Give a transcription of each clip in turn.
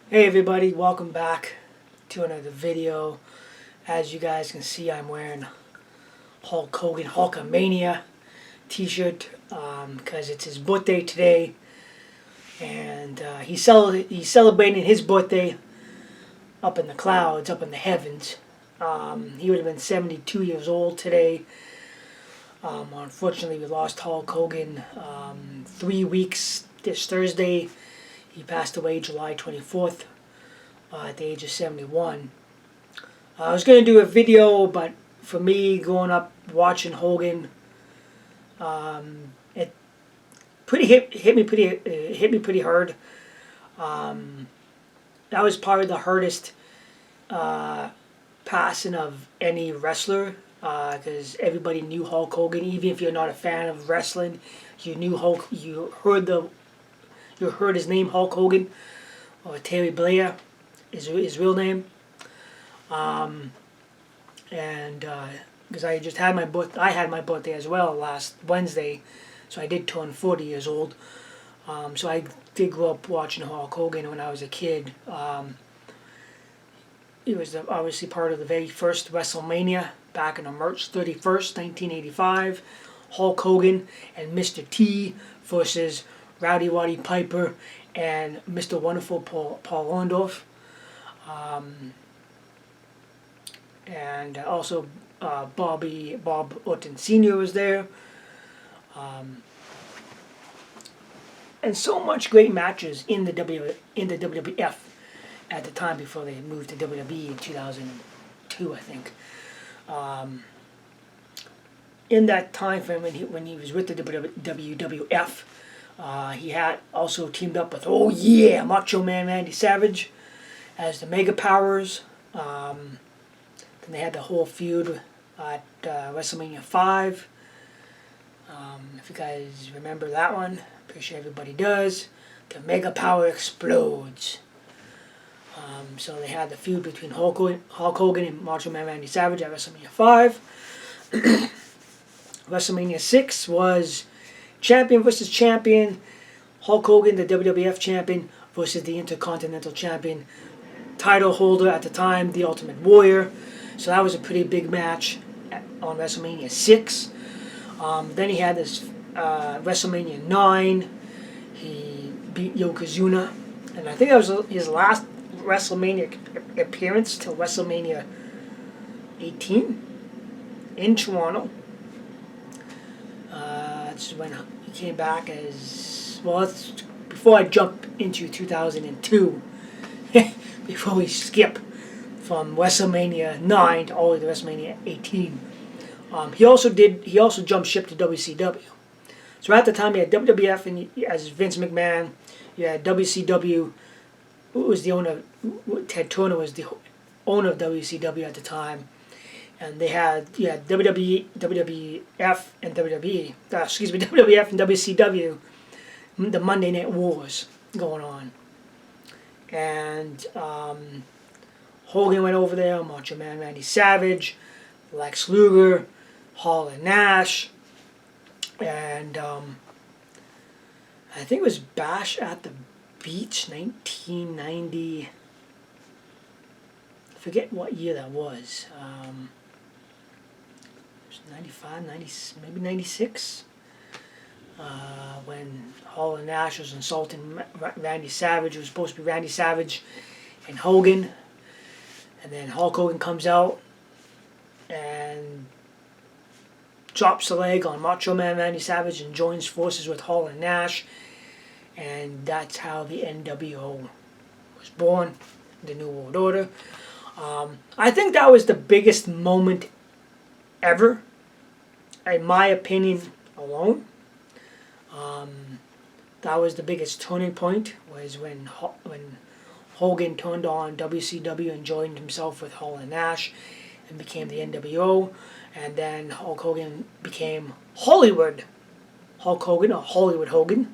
Hey everybody, welcome back to another video. As you guys can see, I'm wearing Hulk Hogan Hulkamania t-shirt because it's his birthday today, and he's celebrating his birthday up in the clouds, up in the heavens. He would have been 72 years old today. Unfortunately, we lost Hulk Hogan 3 weeks this Thursday. He passed away July 24th at the age of 71. I was going to do a video, but for me, growing up watching Hogan, it hit me pretty hard. That was probably the hardest passing of any wrestler, because everybody knew Hulk Hogan. Even if you're not a fan of wrestling, you knew Hulk. You heard his name, Hulk Hogan, or Terry Blair, his real name. And because I just had I had my birthday as well last Wednesday, so I did turn 40 years old. So I did grow up watching Hulk Hogan when I was a kid. It was obviously part of the very first WrestleMania back on March 31st, 1985. Hulk Hogan and Mr. T versus Rowdy Roddy Piper and Mr. Wonderful Paul Orndorff. And also Bob Orton Sr. was there. And so much great matches in the WWF at the time before they moved to WWE in 2002, I think. In that time frame when he was with the WWF, he had also teamed up with Macho Man Randy Savage as the Mega Powers. Then they had the whole feud at WrestleMania 5. If you guys remember that one, pretty sure everybody does. The Mega Power explodes. So they had the feud between Hulk Hogan and Macho Man Randy Savage at WrestleMania 5. WrestleMania 6 was champion versus champion. Hulk Hogan, the WWF champion, versus the Intercontinental champion, title holder at the time, the Ultimate Warrior. So that was a pretty big match on WrestleMania 6. Then he had this WrestleMania 9. He beat Yokozuna. And I think that was his last WrestleMania appearance till WrestleMania 18 in Toronto. That's when he came back as... Well, that's before I jump into 2002. Before we skip from WrestleMania 9 to all the way to WrestleMania 18. He also jumped ship to WCW. So at the time you had WWF and as Vince McMahon, you had WCW, who was the owner. Ted Turner was the owner of WCW at the time, and they had WWF and WWF and WCW, the Monday Night Wars going on, and Hogan went over there, Macho Man Randy Savage, Lex Luger, Hall and Nash, and I think it was Bash at the Beach, 1990. I forget what year that was. It was 95, 90, maybe 96. When Hall and Nash was insulting Randy Savage. It was supposed to be Randy Savage and Hogan. And then Hulk Hogan comes out and drops the leg on Macho Man Randy Savage and joins forces with Hall and Nash. And that's how the NWO was born, the New World Order. I think that was the biggest moment ever, in my opinion alone. That was the biggest turning point, was when Hogan turned on WCW and joined himself with Hall and Nash and became the NWO. And then Hulk Hogan became Hollywood Hulk Hogan, or Hollywood Hogan.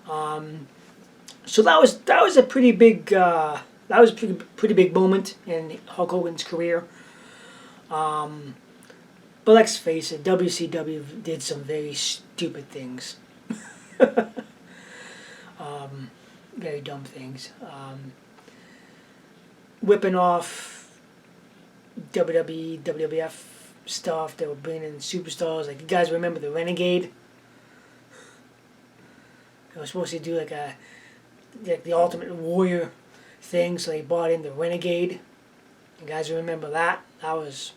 So that was a pretty big pretty big moment in Hulk Hogan's career. But let's face it, WCW did some very stupid things. very dumb things. Whipping off WWE, WWF stuff. They were bringing in superstars. Like, you guys remember the Renegade? They were supposed to do like the Ultimate Warrior thing, so they brought in the Renegade. You guys remember that? That was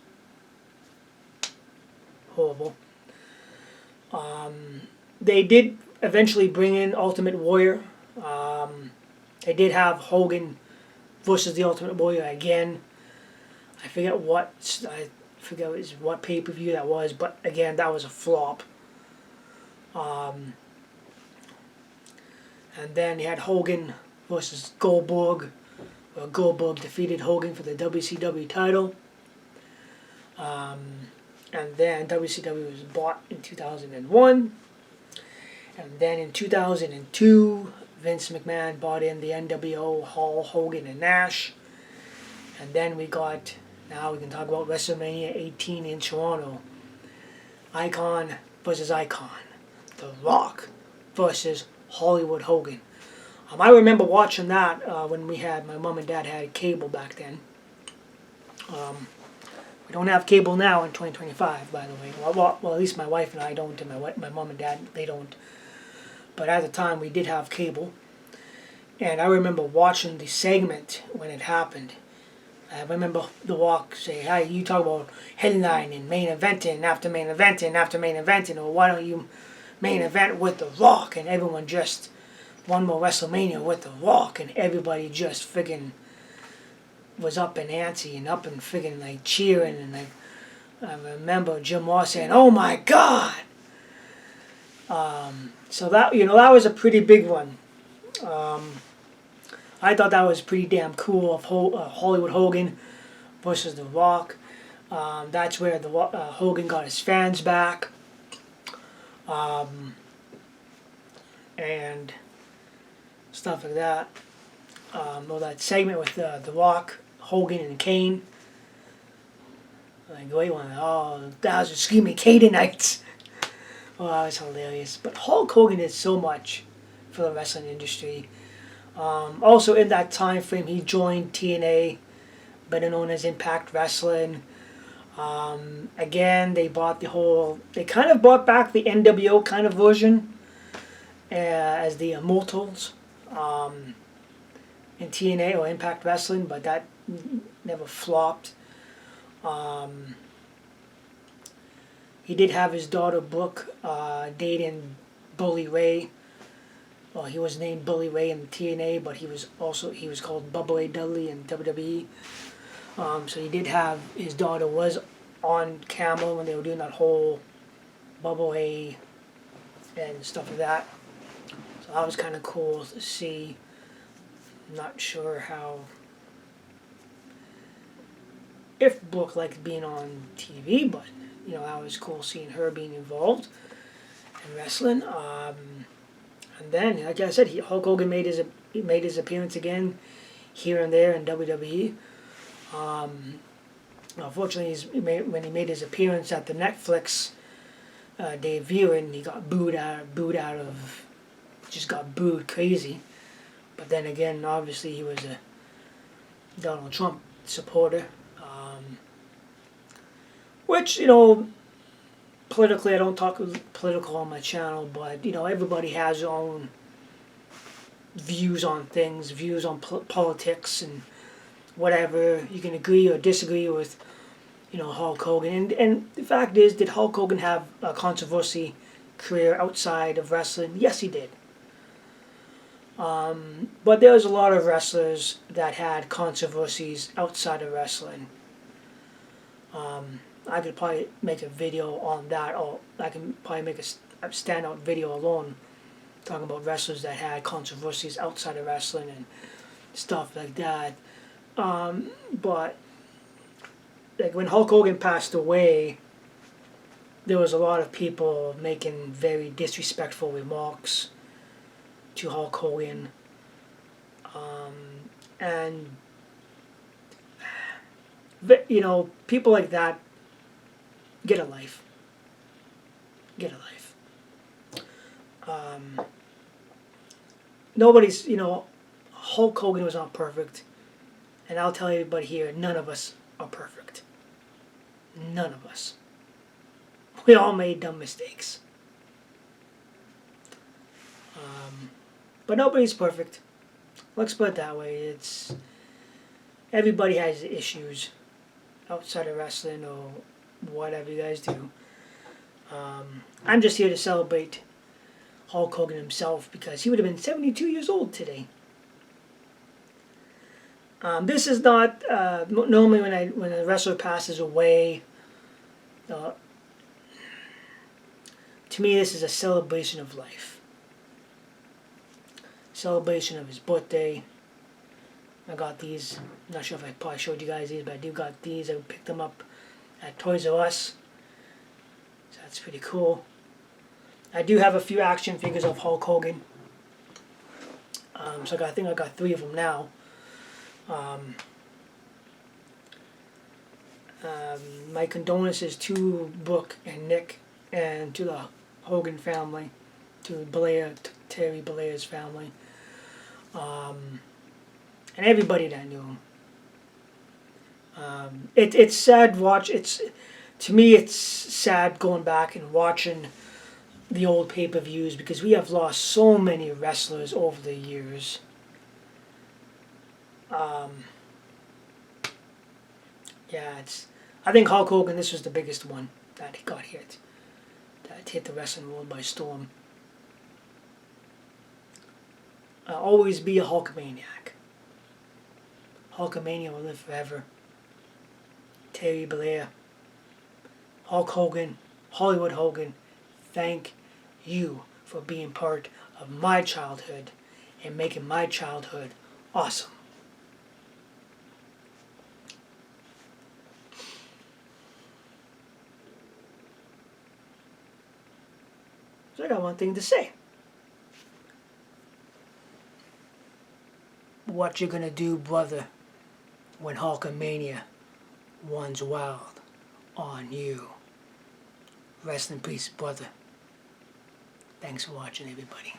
horrible. They did eventually bring in Ultimate Warrior. They did have Hogan versus the Ultimate Warrior again. I forget what pay-per-view that was, but again, that was a flop. And then you had Hogan versus Goldberg, where Goldberg defeated Hogan for the WCW title. And then WCW was bought in 2001. And then in 2002, Vince McMahon bought in the NWO, Hulk Hogan and Nash. And then now we can talk about WrestleMania 18 in Toronto. Icon versus Icon. The Rock versus Hollywood Hogan. I remember watching that when my mom and dad had cable back then. We don't have cable now in 2025, by the way. Well, at least my wife and I don't, and my mom and dad, they don't. But at the time, we did have cable. And I remember watching the segment when it happened. I remember The Rock say, "Hey, you talk about headlining, main eventing, after main eventing, after main eventing, or why don't you main event with The Rock?" And everyone just, one more WrestleMania with The Rock, and everybody just friggin' was up and antsy and up and friggin' like cheering, and like, I remember Jim Ross saying, "Oh my God!" So that that was a pretty big one. I thought that was pretty damn cool of Hollywood Hogan versus The Rock. That's where Hogan got his fans back. And stuff like that. Well, that segment with The Rock, Hogan, and Kane. Like, great one. Oh, that was screaming Canaanites. Oh, that was hilarious. But Hulk Hogan did so much for the wrestling industry. Also in that time frame, he joined TNA, better known as Impact Wrestling. Again, they kind of brought back the NWO kind of version as the Immortals in TNA or Impact Wrestling, but that never flopped. He did have his daughter Brooke dating Bully Ray. Well, he was named Bully Ray in TNA, but he was called Bubba Ray Dudley in WWE. So he did have, his daughter was on camera when they were doing that whole Bubba Ray and stuff like that. So that was kind of cool to see. I'm not sure if Brooke liked being on TV, but that was cool seeing her being involved in wrestling. And then, like I said, Hulk Hogan made his appearance again here and there in WWE. Unfortunately, when he made his appearance at the Netflix debut, and he got booed crazy. But then again, obviously he was a Donald Trump supporter, which politically, I don't talk political on my channel, but everybody has their own views on things, views on politics and whatever. You can agree or disagree with Hulk Hogan, and the fact is, did Hulk Hogan have a controversy career outside of wrestling? Yes, he did. But there's a lot of wrestlers that had controversies outside of wrestling. I could probably make a video on that, or I can probably make a standout video alone talking about wrestlers that had controversies outside of wrestling and stuff like that. But like when Hulk Hogan passed away, there was a lot of people making very disrespectful remarks to Hulk Hogan. And people like that, get a life. Get a life. nobody's, Hulk Hogan was not perfect. And I'll tell everybody here, none of us are perfect. None of us. We all made dumb mistakes. But nobody's perfect. Let's put it that way. Everybody has issues outside of wrestling or whatever you guys do. I'm just here to celebrate Hulk Hogan himself because he would have been 72 years old today. This is not normally when a wrestler passes away. To me, this is a celebration of life. Celebration of his birthday. I got these. I'm not sure if I probably showed you guys these, but I do got these. I picked them up at Toys R Us. So that's pretty cool. I do have a few action figures of Hulk Hogan. So I think I got 3 of them now. My condolences to Brooke and Nick and to the Hogan family, to Terry Blair's family, and everybody that knew him. It's sad to me it's sad going back and watching the old pay-per-views because we have lost so many wrestlers over the years. I think Hulk Hogan, this was the biggest one that he got hit. That hit the wrestling world by storm. Always be a Hulkamaniac. Hulkamania will live forever. Terry Blair. Hulk Hogan. Hollywood Hogan. Thank you for being part of my childhood and making my childhood awesome. So I got one thing to say. What you gonna do, brother, when Hulkamania runs wild on you? Rest in peace, brother. Thanks for watching, everybody.